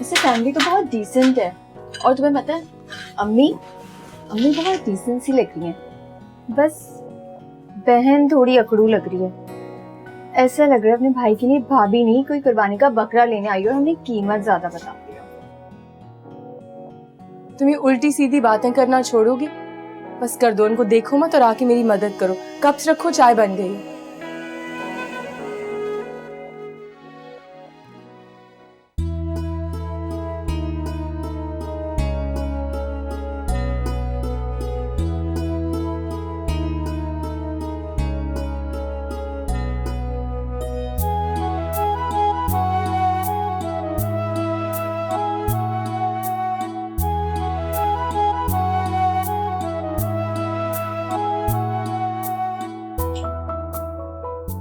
वैसे फैमिली तो बहुत डिसेंट है। और तुम्हें पता है अम्मी बहुत डिसेंट सी लग रही हैं, बस बहन थोड़ी अकड़ू लग रही है। ऐसा लग रहा है अपने भाई के लिए भाभी नहीं कोई कुर्बानी का बकरा लेने आई और हमने कीमत ज्यादा बता दी। तुम ये उल्टी सीधी बातें करना छोड़ोगी? बस कर दो, उनको देखो मत और आके मेरी मदद करो। कप्स रखो, चाय बन गई।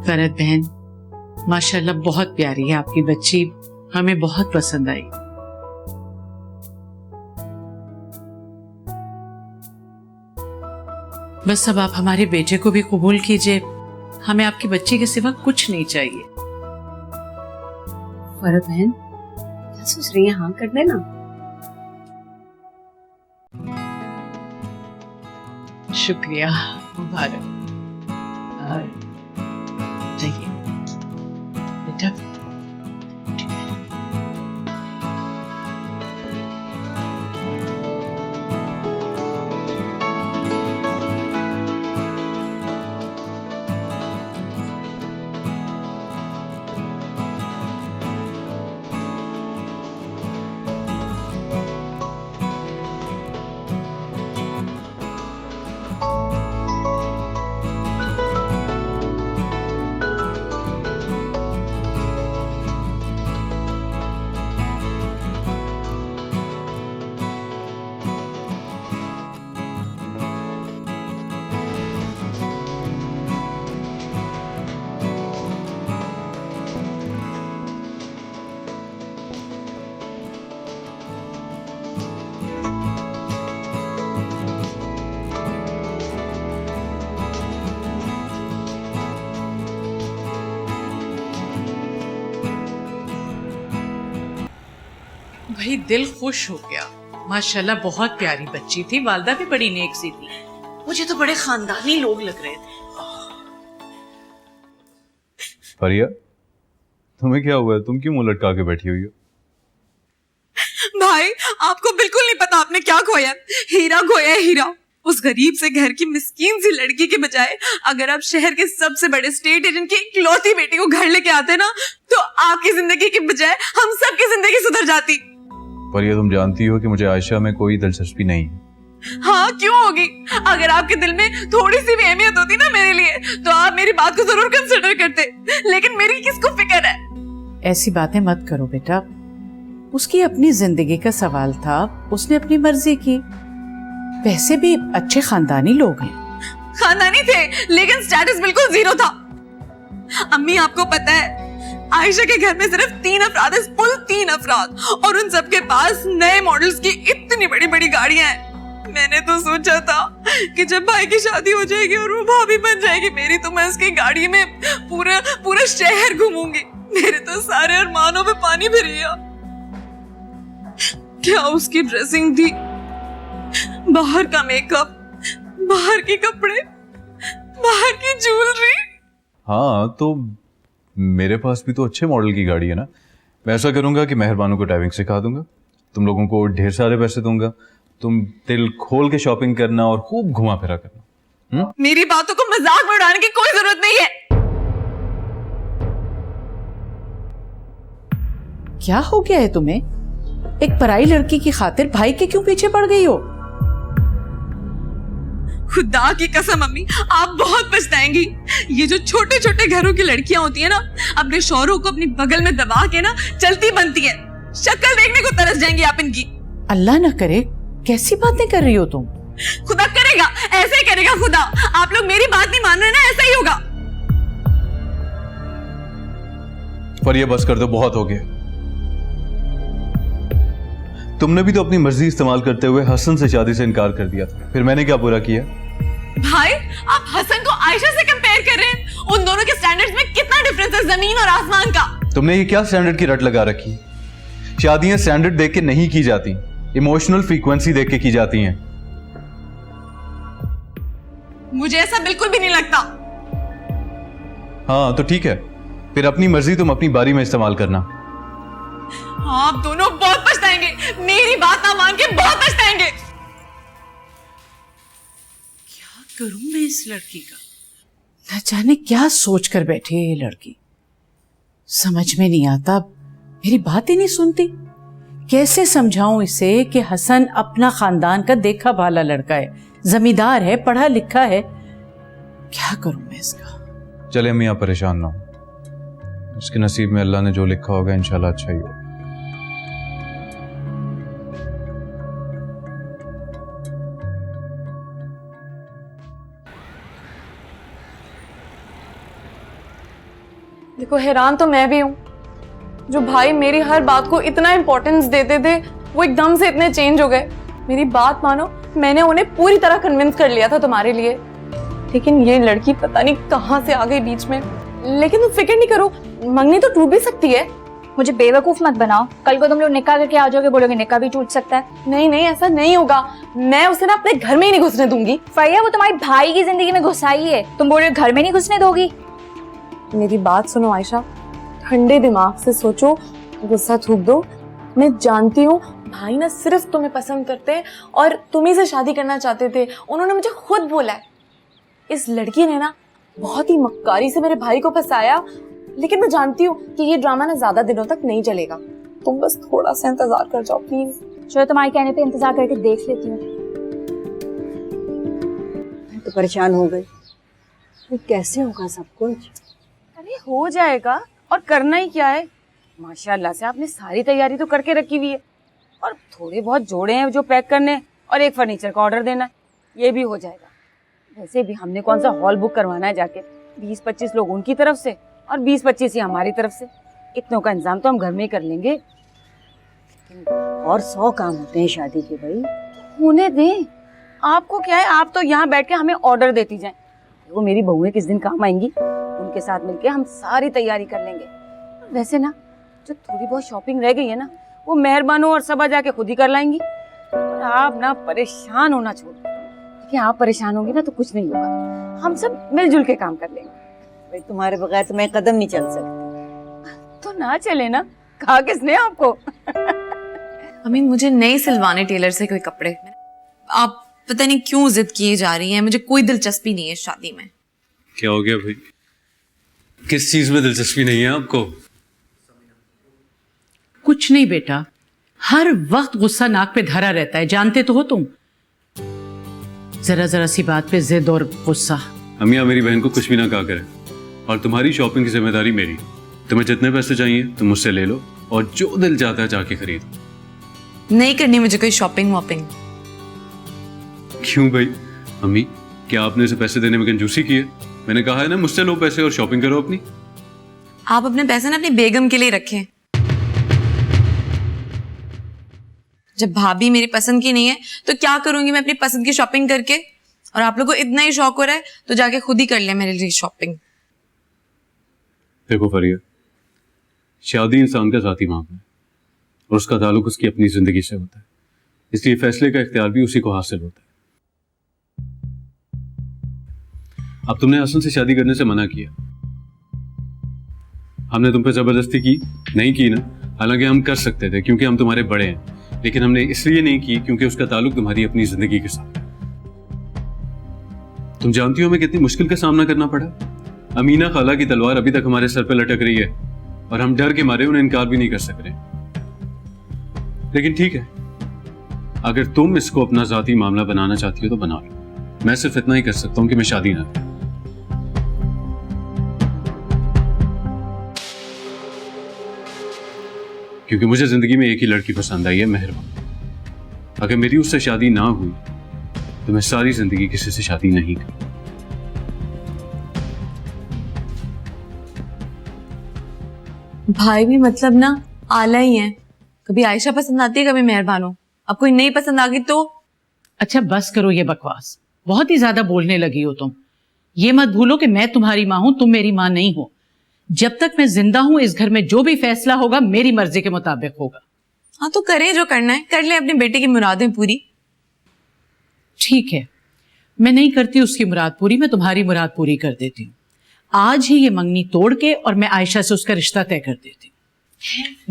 फरहत बहन, माशाल्लाह बहुत प्यारी है आपकी बच्ची, हमें बहुत पसंद आई। बस अब आप हमारे बेटे को भी कबूल कीजिए, हमें आपकी बच्ची के सिवा कुछ नहीं चाहिए। फरहत बहन क्या सोच रही है? हाँ कर देना। शुक्रिया, मुबारक। जाइए बेटा। भाई दिल खुश हो गया, माशाल्लाह बहुत प्यारी बच्ची थी, वालदा भी बड़ी नेक सी थी, मुझे तो बड़े खानदानी लोग लग रहे थे। फरिया, तुम्हें क्या हुआ है? तुम क्यों मुंह लटका के बैठी हुई हो? भाई आपको बिल्कुल नहीं पता आपने क्या खोया। हीरा खोया है, हीरा। उस गरीब से घर की मिस्कीन सी लड़की के बजाय अगर आप शहर के सबसे बड़े स्टेट एजेंट की इकलौती बेटी को घर लेके आते ना, तो आपकी जिंदगी की बजाय हम सबकी जिंदगी सुधर जाती। पर ये तुम जानती हो कि मुझे आयशा में कोई दिलचस्पी नहीं है। हाँ क्यों होगी? अगर आपके दिल में थोड़ी सी भी अहमियत होती ना मेरे लिए, तो आप मेरी बात को जरूर कंसिडर करते, लेकिन मेरी किसको फिक्र है? ऐसी बातें मत करो बेटा, उसकी अपनी जिंदगी का सवाल था, उसने अपनी मर्जी की। वैसे भी अच्छे खानदानी लोग हैं। खानदानी थे, लेकिन स्टेटस बिल्कुल जीरो था। अम्मी आपको पता है आयशा के घर में सिर्फ 3 अफराद है, कुल 3 अफराद, और उन सबके पास नए मॉडल्स की इतनी बड़ी बड़ी गाड़ियां हैं। मैंने तो सोचा था कि जब भाई की शादी हो जाएगी और वो भाभी बन जाएगी मेरी, तो मैं उसकी गाड़ी में पूरा शहर घूमूंगी। मेरे तो सारे अरमानों पे पानी फिर गया। क्या उसकी ड्रेसिंग थी, बाहर का मेकअप, बाहर के कपड़े, बाहर की ज्वेलरी। हाँ तो मेरे पास भी तो अच्छे मॉडल की गाड़ी है ना। मैं ऐसा करूंगा कि मेहरबानों को ड्राइविंग सिखा दूंगा, तुम लोगों को ढेर सारे पैसे दूंगा, तुम दिल खोल के शॉपिंग करना और खूब घुमा फिरा करना। मेरी बातों को मजाक में उड़ाने की कोई जरूरत नहीं है। क्या हो गया है तुम्हें? एक पराई लड़की की खातिर भाई के क्यों पीछे पड़ गई हो? खुदा की कसम अम्मी, आप बहुत पछताएंगी। ये जो छोटे छोटे घरों की लड़कियां होती है ना, अपने शौहरों को अपनी बगल में दबा के ना चलती बनती है। शक्ल देखने को तरस जाएंगी आप इनकी। अल्लाह ना करे, कैसी बातें कर रही हो तुम? खुदा करेगा, ऐसे ही करेगा खुदा। आप लोग मेरी बात नहीं मान रहे ना, ऐसा ही होगा। पर ये बस कर दो, बहुत हो गया। तुमने भी तो अपनी मर्जी इस्तेमाल करते हुए हसन से शादी से इनकार कर दिया था, फिर मैंने क्या बुरा किया? भाई आप हसन को आयशा से कंपेयर कर रहे हैं? उन दोनों के स्टैंडर्ड्स में कितना डिफरेंस है, जमीन और आसमान का। तुमने ये क्या स्टैंडर्ड की रट लगा रखी? शादियां स्टैंडर्ड देख के नहीं की जाती, इमोशनल फ्रीक्वेंसी देख के की जाती हैं। मुझे ऐसा बिल्कुल भी नहीं लगता। हाँ तो ठीक है, फिर अपनी मर्जी तुम अपनी बारी में इस्तेमाल करना। आप दोनों बहुत पछताएंगे, मेरी बात ना मान के बहुत पछताएंगे। क्या करूं मैं इस लड़की का? न जाने क्या सोच कर बैठी है ये लड़की, समझ में नहीं आता। मेरी बात ही नहीं सुनती। कैसे समझाऊं इसे कि हसन अपना खानदान का देखा भाला लड़का है, जमींदार है, पढ़ा लिखा है। क्या करूं मैं इसका? चले अम्मी आप परेशान ना हो, उसके नसीब में अल्लाह ने जो लिखा होगा इंशाल्लाह अच्छा ही होगा। देखो हैरान तो मैं भी हूँ, जो भाई मेरी हर बात को इतना इम्पोर्टेंस देते थे वो एकदम से इतने चेंज हो गए। मेरी बात मानो, मैंने उन्हें पूरी तरह कन्विंस कर लिया था तुम्हारे लिए, लेकिन ये लड़की पता नहीं कहाँ से आ गई बीच में। लेकिन तुम फिक्र नहीं करो, मंगनी तो टूट भी सकती है। मुझे बेवकूफ मत बनाओ, कल को तुम लोग निकाह करके आ जाओगे, बोलोगे निकाह भी टूट सकता है। नहीं नहीं, ऐसा नहीं होगा। मैं उसे ना अपने घर में ही नहीं घुसने दूंगी। फरिया, वो तुम्हारी भाई की जिंदगी में घुसाई है, तुम बोल रहे हो घर में नहीं घुसने दोगी? मेरी बात सुनो आयशा, ठंडे दिमाग से सोचो, गुस्सा थूक दो। मैं जानती हूँ भाई ना सिर्फ तुम्हें पसंद करते हैं और तुम ही से शादी करना चाहते थे। उन्होंने मुझे खुद बोला है। इस लड़की ने ना बहुत ही मक्कारी से मेरे भाई को फंसाया, लेकिन मैं जानती हूँ कि ये ड्रामा ना ज्यादा दिनों तक नहीं चलेगा। तुम बस थोड़ा सा इंतजार कर जाओ प्लीज। चलो तुम्हारे कहने पे इंतजार करके देख लेती हूँ। मैं तो परेशान हो गई, ये कैसे होगा सब कुछ? अरे हो जाएगा, और करना ही क्या है। माशाल्लाह से आपने सारी तैयारी तो करके रखी हुई है, और थोड़े बहुत जोड़े हैं जो पैक करने, और एक फर्नीचर का ऑर्डर देना है, ये भी हो जाएगा। वैसे भी हमने कौन सा हॉल बुक करवाना है जाके, 20-25 लोग उनकी तरफ से और 20-25 ही हमारी तरफ से। इतनों का इंतजाम तो हम घर में ही कर लेंगे। और 100 काम होते हैं शादी के भाई। होने दें, आपको क्या है, आप तो यहाँ बैठ के हमें ऑर्डर देती जाएं। वो मेरी बहुएं किस दिन काम आएंगी, उनके साथ मिलके हम सारी तैयारी कर लेंगे। वैसे ना जो थोड़ी बहुत शॉपिंग रह गई है ना, वो मेहरबानों और सबा जाके खुद ही कर लाएंगी। और आप ना परेशान होना छोड़ दो, क्योंकि आप परेशान होंगे ना तो कुछ नहीं होगा, हम सब मिलजुल के काम कर लेंगे। भाई तुम्हारे बगैर तो मैं कदम नहीं चल सकती। तो ना चले ना, कहा किसने आपको? अम्मी मुझे नहीं सिलवाने टेलर से कोई कपड़े। आप पता नहीं क्यों जिद किए जा रही हैं, मुझे कोई दिलचस्पी नहीं है इस शादी में। क्या हो गया भाई, किस चीज में दिलचस्पी नहीं है आपको? कुछ नहीं बेटा, हर वक्त गुस्सा नाक पे धरा रहता है, जानते तो हो तुम। जरा जरा सी बात पे जिद और गुस्सा। अम्मिया मेरी बहन को कुछ भी ना कहा करे, और तुम्हारी शॉपिंग की जिम्मेदारी मेरी। तुम्हें जितने पैसे चाहिए तुम मुझसे ले लो, और जो दिल चाहता है जाके खरीदो। नहीं करनी मुझे कोई शॉपिंग वॉपिंग। क्यों भाई? अम्मी क्या आपने इसे पैसे देने में कंजूसी की है? मैंने कहा है ना मुझसे लो पैसे और शॉपिंग करो अपनी। आप अपने पैसे ना अपनी बेगम के लिए रखें। जब भाभी मेरी पसंद की नहीं है तो क्या करूंगी मैं अपनी पसंद की शॉपिंग करके? और आप लोगों को इतना ही शौक हो रहा है तो जाके खुद ही कर ले मेरे लिए शॉपिंग। देखो फरिया, शादी इंसान का जाती मामला है और उसका ताल्लुक उसकी अपनी जिंदगी से होता है, इसलिए फैसले का इख्तियार भी उसी को हासिल होता है। अब तुमने हसन से शादी करने से मना किया, हमने तुम पे जबरदस्ती की नहीं की ना? हालांकि हम कर सकते थे क्योंकि हम तुम्हारे बड़े हैं, लेकिन हमने इसलिए नहीं की क्योंकि उसका ताल्लुक तुम्हारी अपनी जिंदगी के साथ है। तुम जानती हो हमें कितनी मुश्किल का सामना करना पड़ा। अमीना खाला की तलवार अभी तक हमारे सर पे लटक रही है और हम डर के मारे उन्हें इनकार भी नहीं कर सक रहे। लेकिन ठीक है, अगर तुम इसको अपना जाती मामला बनाना चाहती हो तो बना लो। मैं सिर्फ इतना ही कर सकता हूं कि मैं शादी ना करूं। क्योंकि मुझे जिंदगी में एक ही लड़की पसंद आई है, मेहरबान। अगर मेरी उससे शादी ना हुई तो मैं सारी जिंदगी किसी से शादी नहीं करूं। भाई भी मतलब ना आला ही है, कभी आयशा पसंद आती है कभी मेहरबानो। अब कोई नहीं पसंद आ गई तो? अच्छा बस करो ये बकवास, बहुत ही ज्यादा बोलने लगी हो तुम। ये मत भूलो कि मैं तुम्हारी माँ हूं, तुम मेरी माँ नहीं हो। जब तक मैं जिंदा हूं इस घर में जो भी फैसला होगा मेरी मर्जी के मुताबिक होगा। हाँ तो करे जो करना है, कर ले अपने बेटे की मुरादें पूरी। ठीक है, मैं नहीं करती उसकी मुराद पूरी, मैं तुम्हारी मुराद पूरी कर देती हूँ। आज ही ये मंगनी तोड़ के और मैं आयशा से उसका रिश्ता तय कर देती हूँ।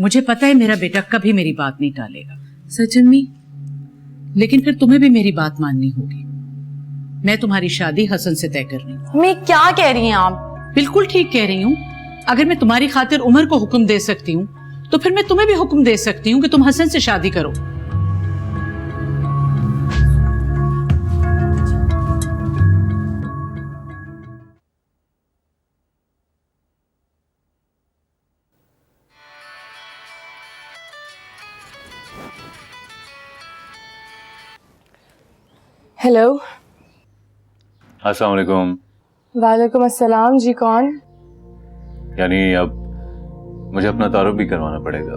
मुझे पता है मेरा बेटा कभी मेरी बात नहीं टालेगा। सच अम्मी, लेकिन फिर तुम्हें भी मेरी बात माननी होगी। मैं तुम्हारी शादी हसन से तय कर रही हूँ। मैं क्या कह रही हैं आप? बिल्कुल ठीक कह रही हूँ। अगर मैं तुम्हारी खातिर उमर को हुक्म दे सकती हूँ तो फिर मैं तुम्हें भी हुक्म दे सकती हूँ कि तुम हसन से शादी करो। हेलो। अस्सलाम वालेकुम। वालेकुम अस्सलाम जी, कौन? यानी अब मुझे अपना तारुफ भी करवाना पड़ेगा।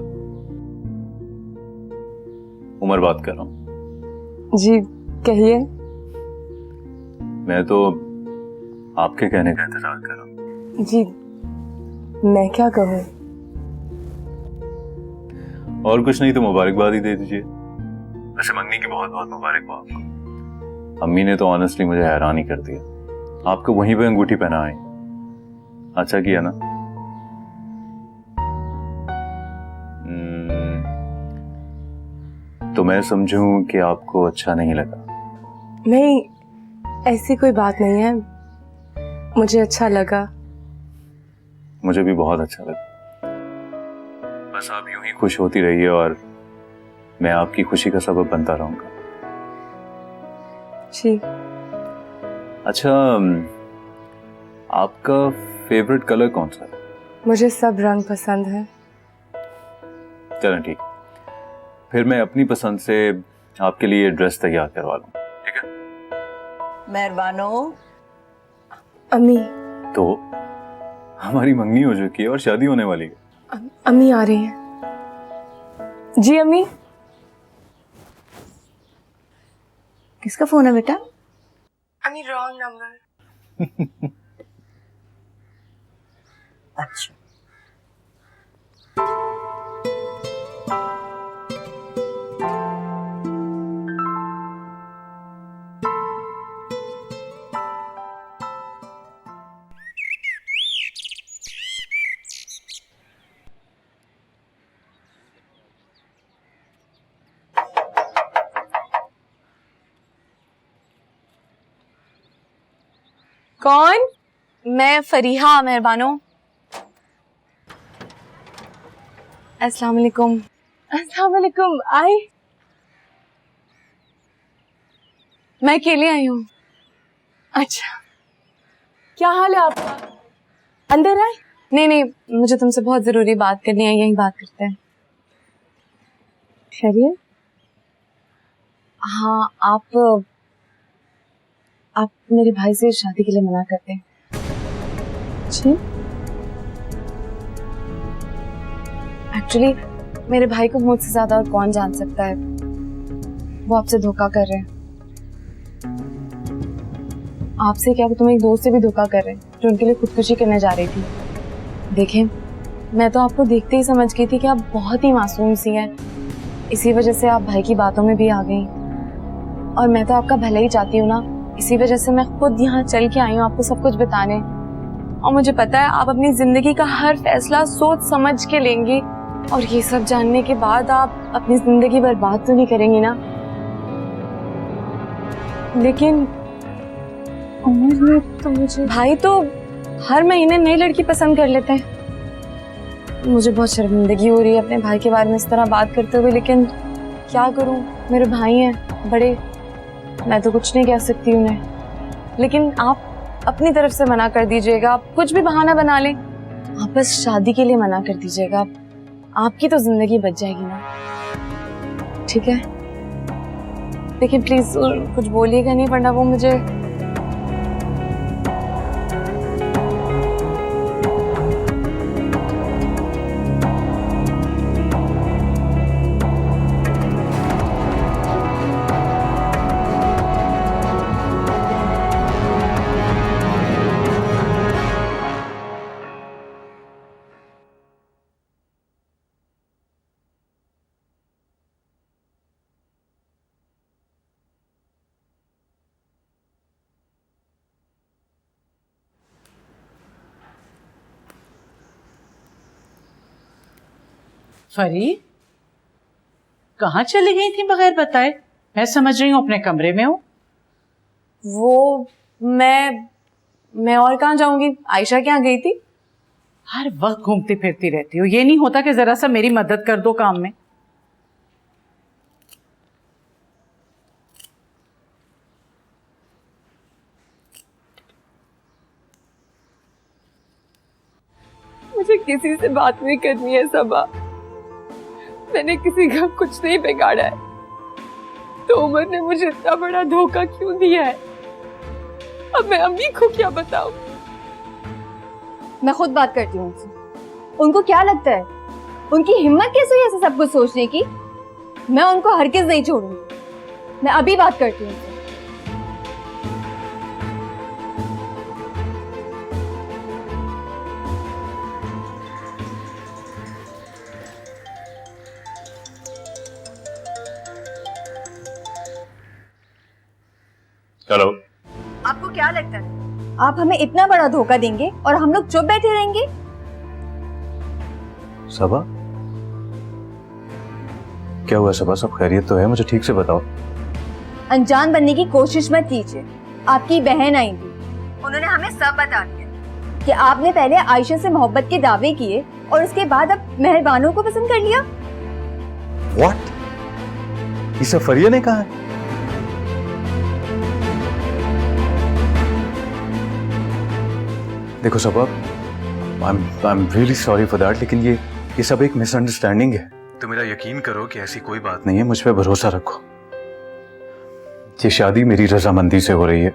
उमर बात कर रहा हूँ। जी कहिए। मैं तो आपके कहने का इंतजार कर रहा हूँ। जी मैं क्या कहूँ? और कुछ नहीं तो मुबारकबाद ही दे दीजिए। वैसे मंगनी की बहुत बहुत मुबारक हो आपको। अम्मी ने तो ऑनेस्टली मुझे हैरान ही कर दिया। आपको वहीं पे अंगूठी पहनाई, अच्छा किया ना। तो मैं समझूं कि आपको अच्छा नहीं लगा? नहीं, ऐसी कोई बात नहीं है, मुझे अच्छा लगा। मुझे भी बहुत अच्छा लगा। बस आप यूं ही खुश होती रहिए और मैं आपकी खुशी का सबब बनता रहूंगा। जी। अच्छा, आपका फेवरेट कलर कौन सा है? मुझे सब रंग पसंद है। चलें ठीक, फिर मैं अपनी पसंद से आपके लिए ड्रेस तैयार करवा लूं, ठीक है? मेहरबानो। अम्मी। तो हमारी मंगनी हो चुकी है और शादी होने वाली है। अम्मी आ रही हैं। जी अम्मी। किसका फोन है बेटा? अम्मी रॉन्ग नंबर। अच्छा। कौन? मैं फरीहा, मेहरबानो। अस्सलाम वालेकुम। अस्सलाम वालेकुम। आई, मैं अकेले आई हूँ। अच्छा, क्या हाल है आपका? अंदर आए? नहीं नहीं, मुझे तुमसे बहुत जरूरी बात करनी है, यही बात करते हैं। खैरियत? हाँ, आप मेरे भाई से शादी के लिए मना करते हैं। जी? एक्चुअली मेरे भाई को मुझसे ज्यादा और कौन जान सकता है, वो आपसे धोखा कर रहे हैं। आपसे क्या, वो तुम्हें एक दोस्त से भी धोखा कर रहे हैं जो उनके लिए खुदकुशी करने जा रही थी। देखें, मैं तो आपको देखते ही समझ गई थी कि आप बहुत ही मासूम सी हैं, इसी वजह से आप भाई की बातों में भी आ गई। और मैं तो आपका भला ही चाहती हूँ ना, इसी वजह से मैं खुद यहाँ चल के आई हूँ आपको सब कुछ बताने। और मुझे पता है आप अपनी जिंदगी का हर फैसला सोच समझ के लेंगी, और ये सब जानने के बाद आप अपनी जिंदगी बर्बाद तो नहीं करेंगी ना। लेकिन उम्र में तो मुझे भाई तो हर महीने नई लड़की पसंद कर लेते हैं। मुझे बहुत शर्मिंदगी हो रही है अपने भाई के बारे में इस तरह बात करते हुए, लेकिन क्या करूं, मेरे भाई हैं बड़े, मैं तो कुछ नहीं कह सकती उन्हें। लेकिन आप अपनी तरफ से मना कर दीजिएगा, आप कुछ भी बहाना बना लें, आप बस शादी के लिए मना कर दीजिएगा, आपकी तो जिंदगी बच जाएगी ना, ठीक है? लेकिन प्लीज कुछ बोलिएगा नहीं, वरना वो मुझे फरी, कहाँ चली गई थी बगैर बताए? मैं समझ रही हूँ अपने कमरे में हूँ। वो मैं और कहाँ जाऊंगी, आयशा के यहाँ गई थी। हर वक्त घूमती फिरती रहती हो, ये नहीं होता कि जरा सा मेरी मदद कर दो काम में? मुझे किसी से बात नहीं करनी है सबा। मैंने किसी का कुछ नहीं बिगाड़ा है, तो उमर ने मुझे इतना बड़ा धोखा क्यों दिया है? अब मैं अम्मी को क्या बताऊं? मैं खुद बात करती हूँ उनसे। उनको क्या लगता है, उनकी हिम्मत कैसे हुई ऐसा सब कुछ सोचने की? मैं उनको हरगिज नहीं छोड़ूंगी। मैं अभी बात करती हूँ उनसे। हेलो। आपको क्या लगता है आप हमें इतना बड़ा धोखा देंगे और हम लोग चुप बैठे रहेंगे? सबा, क्या हुआ सबा? सब खैरियत तो है? मुझे ठीक से बताओ। अनजान बनने की कोशिश मत कीजिए। आपकी बहन आई थी, उन्होंने हमें सब बता दिया कि आपने पहले आयशा से मोहब्बत के दावे किए और उसके बाद अब मेहरबानों को पसंद कर लिया। व्हाट? ये सब फरिया ने कहा है? देखो Saba, I am really sorry for that, लेकिन ये सब एक मिसअंडरस्टैंडिंग है। तो मेरा यकीन करो कि ऐसी कोई बात नहीं है, मुझ पे भरोसा रखो। ये शादी मेरी रजामंदी से हो रही है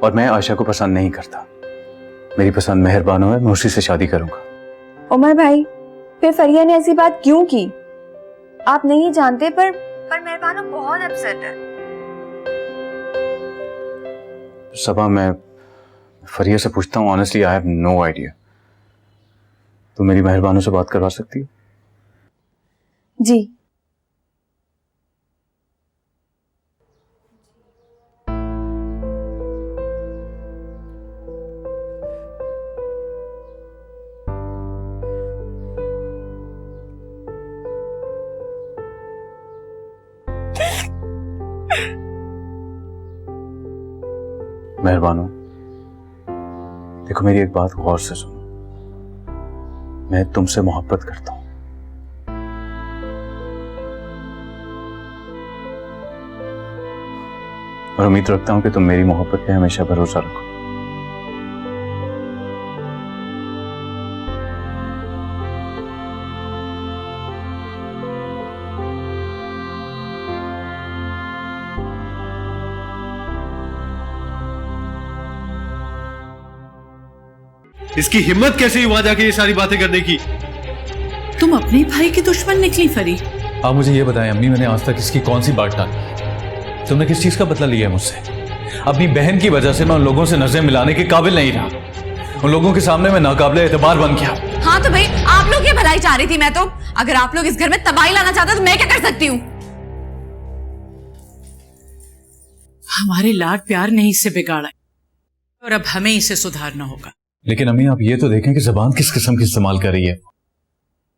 और मैं आयशा को पसंद नहीं करता। मेरी पसंद मेहरबानो है, मैं उसी से शादी करूंगा। उमर भाई, फिर फरिया ने ऐसी बात क्यों की? आप नहीं जानते, पर मेहरबानो बहुत अपसेट है। सबा, मैं फरिया से पूछता हूँ। Honestly I have no idea. तो मेरी मेहरबानों से बात करवा सकती हो? जी। मेहरबानों, देखो मेरी एक बात गौर से सुनो। मैं तुमसे मोहब्बत करता हूं और उम्मीद रखता हूं कि तुम मेरी मोहब्बत पे हमेशा भरोसा रखो। इसकी हिम्मत कैसे हुआ जाके ये सारी बातें करने की? तुम अपने भाई की दुश्मन निकली फरी। आप मुझे ये बताएं अम्मी, मैंने आज तक इसकी कौन सी बात टाली? तुमने किस चीज का बदला लिया है मुझसे? अपनी बहन की वजह से मैं उन लोगों से नजरें मिलाने के काबिल नहीं रहा। उन लोगों के सामने मैं नाकाबिले एतबार बन गया। हाँ तो भाई, आप लोग की भलाई चाह रही थी मैं तो। अगर आप लोग इस घर में तबाही लाना चाहते तो मैं क्या कर सकती हूँ? हमारे लाड प्यार ने इससे बिगाड़ा और अब हमें इसे सुधारना होगा। लेकिन अम्मी, आप ये तो देखें कि जबान किस किस्म की इस्तेमाल कर रही है।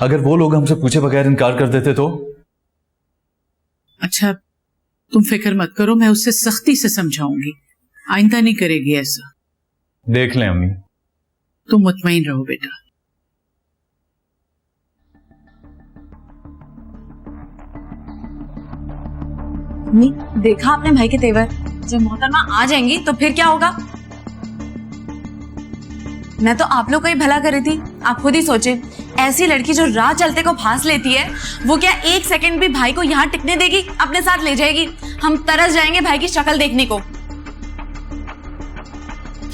अगर वो लोग हमसे पूछे बगैर इनकार कर देते तो? अच्छा, तुम फिक्र मत करो, मैं उससे सख्ती से समझाऊंगी, आइंदा नहीं करेगी ऐसा। देख लें अम्मी। तुम मुतमईन रहो बेटा। नहीं, देखा आपने भाई के तेवर? जब मोहतरमा आ जाएंगी तो फिर क्या होगा? मैं तो आप लोग का ही भला कर रही थी। आप खुद ही सोचे, ऐसी लड़की जो राह चलते को फांस लेती है, वो क्या एक सेकंड भी भाई को यहाँ टिकने देगी? अपने साथ ले जाएगी। हम तरस जाएंगे भाई की शक्ल देखने को।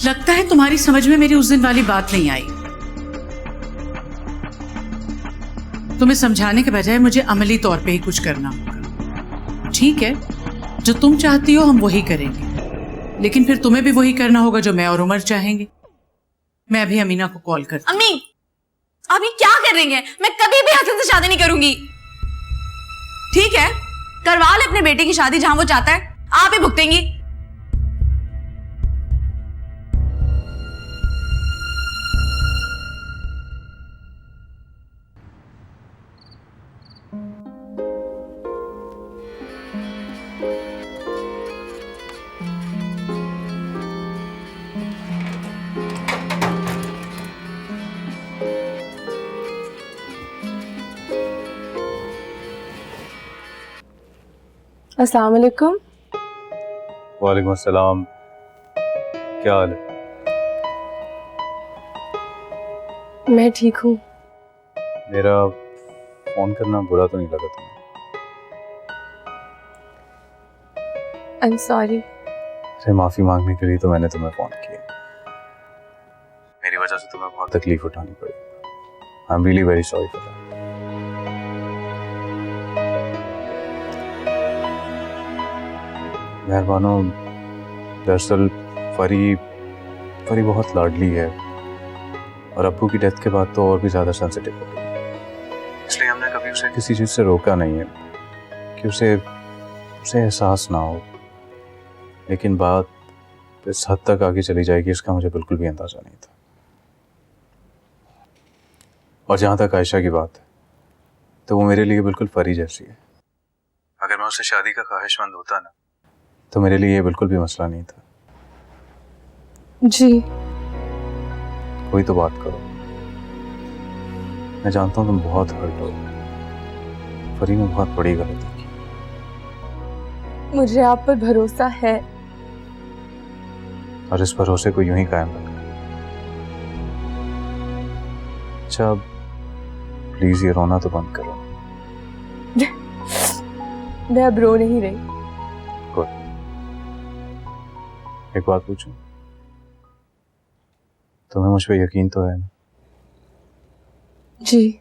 लगता है तुम्हारी समझ में मेरी उस दिन वाली बात नहीं आई। तुम्हें समझाने के बजाय मुझे अमली तौर पे ही कुछ करना होगा। ठीक है, जो तुम चाहती हो हम वही करेंगे, लेकिन फिर तुम्हें भी वही करना होगा जो मैं और उमर चाहेंगे। मैं अभी अमीना को कॉल करती हूँ। अम्मी, आप ये क्या कर रही हैं? मैं कभी भी हसन से शादी नहीं करूंगी। ठीक है, करवा ले अपने बेटे की शादी जहां वो चाहता है, आप ही भुगतेंगी। अस्सलाम वालेकुम। वालेकुम अस्सलाम। क्या हाल है? मैं ठीक हूँ। मेरा फोन करना बुरा तो नहीं लगा तुम्हें? I am sorry. अरे माफी मांगने के लिए तो मैंने तुम्हें फोन किया। मेरी वजह से तुम्हें बहुत तकलीफ उठानी पड़ी। I am really very sorry for that. Mehrbano, दरअसल फरी बहुत लाडली है और अब्बू की डेथ के बाद तो और भी ज्यादा सेंसिटिव हो गई, इसलिए हमने कभी उसे किसी चीज से रोका नहीं है कि उसे एहसास ना हो। लेकिन बात इस हद तक आगे चली जाएगी इसका मुझे बिल्कुल भी अंदाजा नहीं था। और जहां तक आयशा की बात है तो वो मेरे लिए बिल्कुल फरी जैसी है। अगर मैं उससे शादी का ख्वाहिशमंद होता ना तो मेरे लिए ये बिल्कुल भी मसला नहीं था। जी। कोई तो बात करो। मैं जानता हूं तुम बहुत हर्ट हो। फरी ने बहुत बड़ी गलती की। मुझे आप पर भरोसा है। और इस भरोसे को यूं ही कायम रखना। अच्छा प्लीज ये रोना तो बंद करो। मैं अब रो नहीं रही। गुड। एक बात पूछूं, तुम्हें मुझ पे यकीन तो है ना? जी।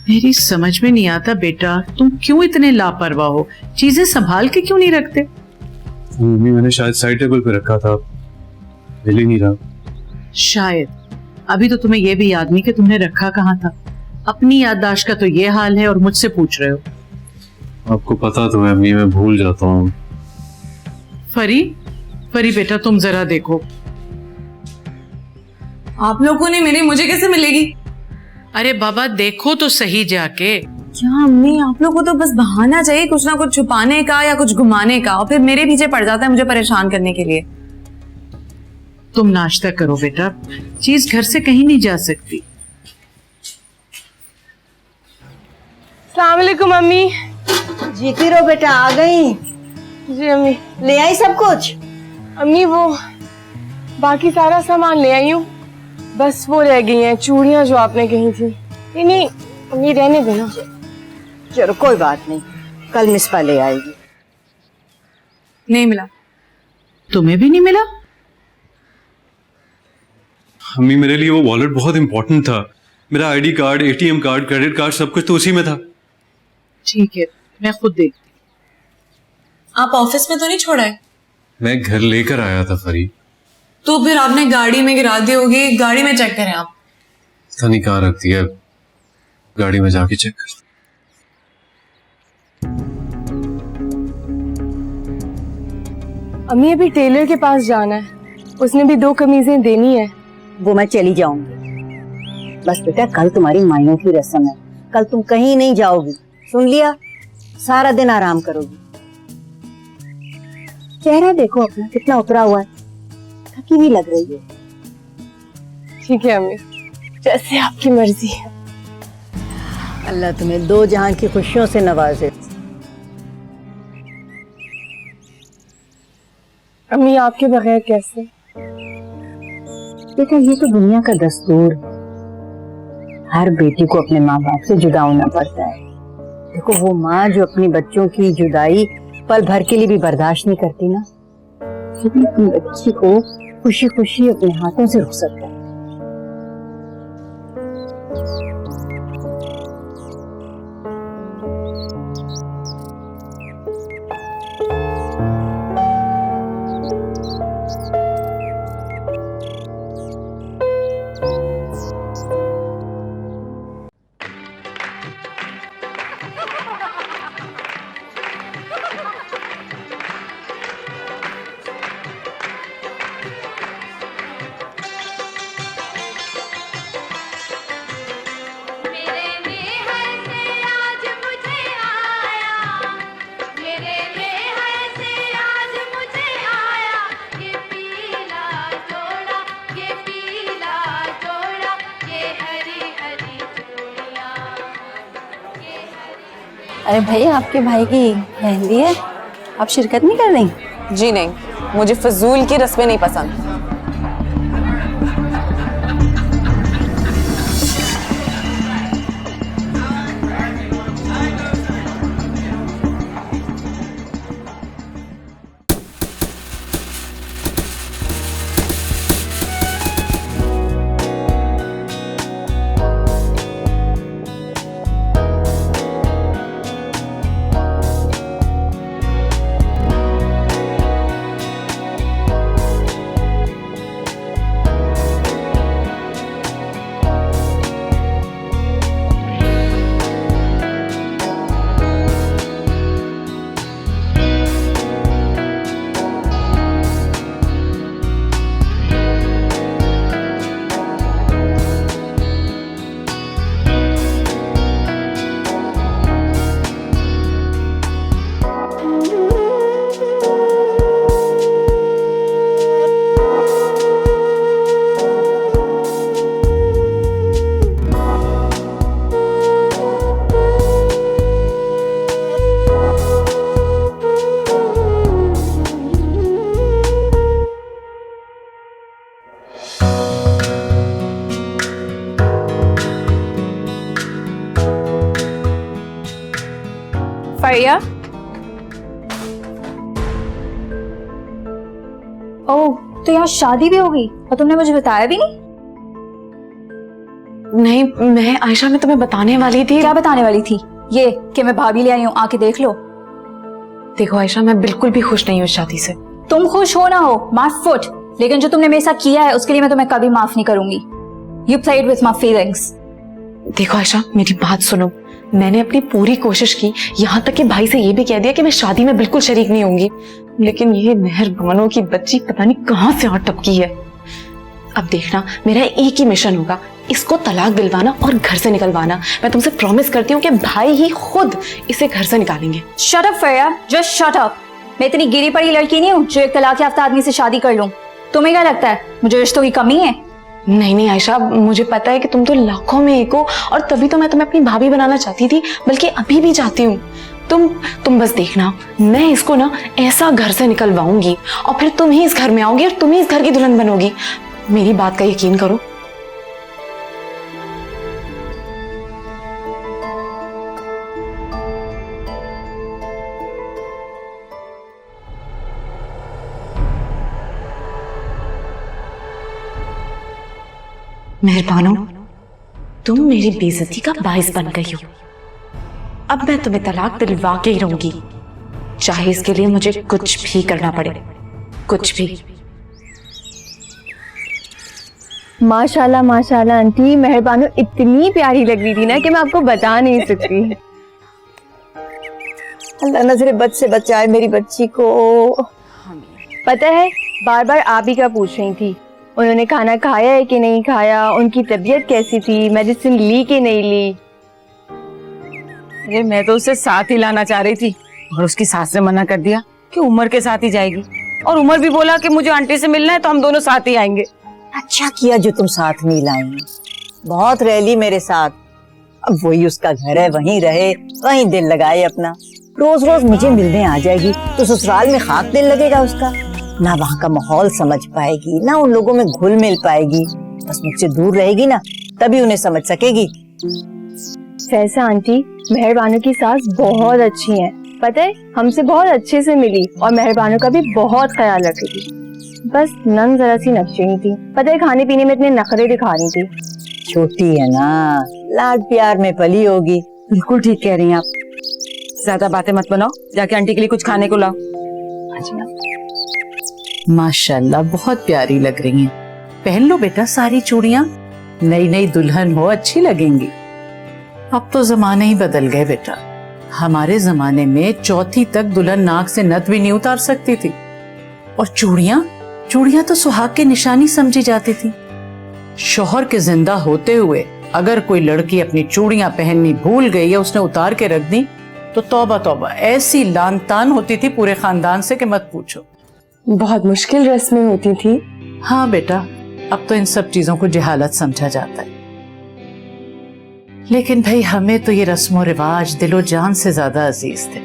मेरी समझ में नहीं आता बेटा, तुम क्यों इतने लापरवाह हो? चीजें संभाल के क्यों नहीं रखते? मम्मी मैंने शायद साइड टेबल पे रखा था, मिल ही नहीं रहा। शायद। अभी तो तुम्हें यह भी याद नहीं कि तुमने रखा कहाँ था। अपनी याददाश्त का तो ये हाल है और मुझसे पूछ रहे हो। आपको पता तो है अम्मी, मैं भूल जाता हूँ। फरी बेटा तुम जरा देखो। आप लोगों ने मेरी मुझे कैसे मिलेगी? अरे बाबा देखो तो सही जाके। क्या अम्मी, आप लोग को तो बस बहाना चाहिए कुछ ना कुछ छुपाने का या कुछ घुमाने का, और फिर मेरे पीछे पड़ जाता है मुझे परेशान करने के लिए। तुम नाश्ता करो बेटा, चीज घर से कहीं नहीं जा सकती। अस्सलाम वालेकुम अम्मी। जीती रहो बेटा, आ गई। जी अम्मी। ले आई सब कुछ? अम्मी वो बाकी सारा सामान ले आई हूँ, बस वो रह गई हैं चूड़ियाँ जो आपने कही थी। नहीं अम्मी रहने देना। चलो कोई बात नहीं, कल मिसपा ले आएगी। नहीं मिला। तुम्हें भी नहीं मिला? अम्मी मेरे लिए वो वॉलेट बहुत इंपॉर्टेंट था। मेरा ID card, ATM card, credit card सब कुछ तो उसी में था। ठीक है, मैं खुद देखती। आप ऑफिस में तो नहीं छोड़ा है? मैं घर लेकर आया था फरी। तो फिर आपने गाड़ी में गिरा दी होगी, गाड़ी में चेक करें आप। पता नहीं कहाँ रख दिया, गाड़ी में जाके चेक कर। अम्मी अभी टेलर के पास जाना है, उसने भी 2 कमीजें देनी है। वो मैं चली जाऊंगी। बस बेटा कल तुम्हारी माइयों की रस्म है, कल तुम कहीं नहीं जाओगी, सुन लिया? सारा दिन आराम करोगी। चेहरा देखो अपना कितना उतरा हुआ है, थकी भी लग रही है। ठीक है अम्मी, जैसे आपकी मर्जी है। अल्लाह तुम्हें 2 जहां की खुशियों से नवाजे। अम्मी आपके बगैर कैसे? बेटा ये तो दुनिया का दस्तूर, हर बेटी को अपने माँ बाप से जुदा होना पड़ता है। देखो वो माँ जो अपने बच्चों की जुदाई पल भर के लिए भी बर्दाश्त नहीं करती ना, फिर भी अपनी बच्ची को खुशी खुशी अपने हाथों से रुखसत करती है। अरे भाई आपके भाई की मेहंदी है, आप शिरकत नहीं कर रही? जी नहीं, मुझे फजूल की रस्में नहीं पसंद। फरिया, ओह तो यहाँ शादी भी होगी और तुमने मुझे बताया भी नहीं? नहीं, मैं आयशा मैं तुम्हें बताने वाली थी। क्या बताने वाली थी? ये कि मैं भाभी ले आई हूँ, आके देख लो। देखो आयशा, मैं बिल्कुल भी खुश नहीं हूँ इस शादी से। तुम खुश हो ना हो, माय फुट, लेकिन जो तुमने मेरे साथ किया है उसके लिए मैं तुम्हें कभी माफ नहीं करूंगी। You played with my feelings. देखो आयशा, मेरी बात सुनो। मैंने अपनी पूरी कोशिश की, यहाँ तक कि भाई से ये भी कह दिया कि मैं शादी में बिल्कुल शरीक नहीं होंगी, लेकिन ये मेहरबानों की बच्ची पता नहीं कहाँ से आ टपकी है। अब देखना, मेरा एक ही मिशन होगा, इसको तलाक दिलवाना और घर से निकलवाना। मैं तुमसे प्रॉमिस करती हूँ कि भाई ही खुद इसे घर से निकालेंगे। शट अप फरिया, जस्ट शट अप। मैं इतनी गिरी पड़ी लड़की नहीं हूँ जो एक तलाक याफ्ता आदमी से शादी कर लूं। तुम्हें क्या लगता है मुझे रिश्तों की कमी है? नहीं आयशा, मुझे पता है कि तुम तो लाखों में एक हो और तभी तो मैं तुम्हें अपनी भाभी बनाना चाहती थी, बल्कि अभी भी चाहती हूँ। तुम बस देखना, मैं इसको ना ऐसा घर से निकलवाऊंगी और फिर तुम ही इस घर में आओगी और तुम ही इस घर की दुल्हन बनोगी। मेरी बात का यकीन करो। मेहरबानो, तुम मेरी बेइज्जती का बाइस बन गई हो। अब मैं तुम्हें तलाक दिलवा के ही रहूंगी, चाहे इसके लिए मुझे कुछ भी करना पड़े, कुछ भी। माशाल्लाह माशाल्लाह आंटी, मेहरबानो इतनी प्यारी लग रही थी ना कि मैं आपको बता नहीं सकती। अल्लाह नजरे बद से बचाए मेरी बच्ची को। पता है, बार बार आप ही का पूछ रही थी, उन्होंने खाना खाया है कि नहीं खाया, उनकी तबीयत कैसी थी, मेडिसिन ली कि नहीं ली। अरे मैं तो उसे साथ ही लाना चाह रही थी और उसकी सास ने मना कर दिया कि उमर के साथ ही जाएगी, और उमर भी बोला कि मुझे आंटी से मिलना है तो हम दोनों साथ ही आएंगे। अच्छा किया जो तुम साथ नहीं लाई, बहुत रह ली मेरे साथ। अब वही उसका घर है, वहीं रहे, वहीं दिल लगाए अपना। रोज रोज मुझे मिलने आ जाएगी तो ससुराल में खाक दिल लगेगा उसका। ना वहाँ का माहौल समझ पाएगी, ना उन लोगों में घुल मिल पाएगी। बस मुझसे दूर रहेगी ना, तभी उन्हें समझ सकेगी। फैसा आंटी, मेहरबानो की सास बहुत अच्छी है, पता है हमसे बहुत अच्छे से मिली और मेहरबानो का भी बहुत ख्याल रखी थी। बस नन जरा सी नकचनी थी, पता है खाने पीने में इतने नखरे दिखा रही थी। छोटी है ना, लाड प्यार में पली होगी। बिल्कुल ठीक कह रही हैं आप, ज्यादा बातें मत बनाओ, जाके आंटी के लिए कुछ खाने को लाओ। माशाल्लाह बहुत प्यारी लग रही हैं। पहन लो बेटा सारी चूड़ियां, नई नई दुल्हन हो, अच्छी लगेंगी। अब तो जमाने ही बदल गए बेटा, हमारे जमाने में चौथी तक दुल्हन नाक से नथ भी नहीं उतार सकती थी, और चूड़ियां तो सुहाग की निशानी समझी जाती थी। शौहर के जिंदा होते हुए अगर कोई लड़की अपनी चूड़ियां पहननी भूल गई या उसने उतार के रख दी तो तौबा तौबा, ऐसी लान तान होती थी पूरे खानदान से कि मत पूछो। बहुत मुश्किल रस्में होती थी। हाँ बेटा, अब तो इन सब चीजों को जहालत समझा जाता है, लेकिन भाई हमें तो ये रस्मों रिवाज दिलो जान से ज्यादा अजीज थे।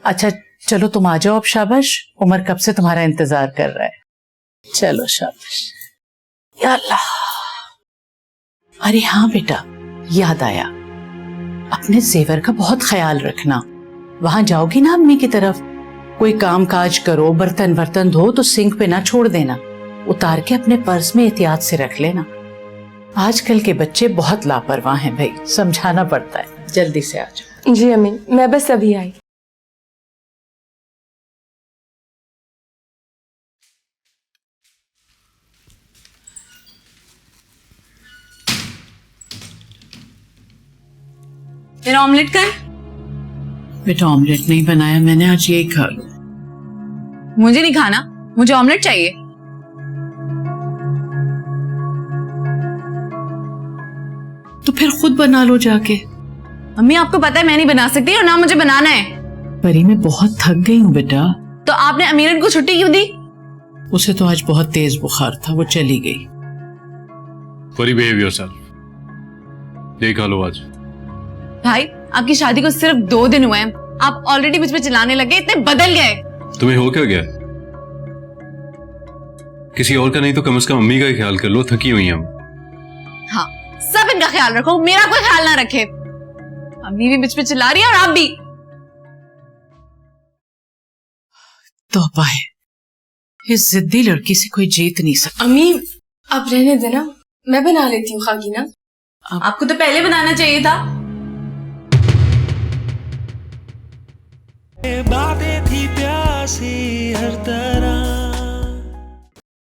अच्छा चलो तुम आ जाओ अब, शाबाश, उमर कब से तुम्हारा इंतजार कर रहा है। चलो शाबाश। या अल्लाह। अरे हाँ बेटा, याद आया, अपने जेवर का बहुत ख्याल रखना। वहां जाओगी ना अम्मी की तरफ, कोई काम काज करो, बर्तन बर्तन धो तो सिंक पे ना छोड़ देना, उतार के अपने पर्स में एहतियात से रख लेना। आजकल के बच्चे बहुत लापरवाह हैं भाई, समझाना पड़ता है। जल्दी से आ जाओ। जी अम्मी, मैं बस अभी आई। मेरा ऑमलेट कर। बेटा ऑमलेट नहीं बनाया मैंने, आज यही खा लो। मुझे नहीं खाना, मुझे ऑमलेट चाहिए। तो फिर खुद बना लो जाके। अम्मी आपको पता है मैं नहीं बना सकती और ना मुझे बनाना है। परी मैं बहुत थक गई हूँ बेटा। तो आपने अमीरन को छुट्टी क्यों दी? उसे तो आज बहुत तेज बुखार था, वो चली गई। परी बिहेव योरसेल्फ, यही खा लो आज। भाई आपकी शादी को सिर्फ 2 दिन हुए हैं, आप ऑलरेडी मुझ पे चिल्लाने लगे, इतने बदल गए। तुम्हें हो क्या गया? किसी और का नहीं तो कम से कम अम्मी का ही ख्याल कर लो, थकी हुई हैं हम। हाँ, सब इनका ख्याल रखो, मेरा कोई ख्याल ना रखे। अम्मी भी मुझ पे चिल्ला रही है और आप भी। तौबा है, इस जिद्दी लड़की से कोई जीत नहीं सकता। अम्मी अब रहने देना, मैं बना लेती हूँ खागी ना। आपको तो पहले बनाना चाहिए था। बातें थी प्यासी हर तरह।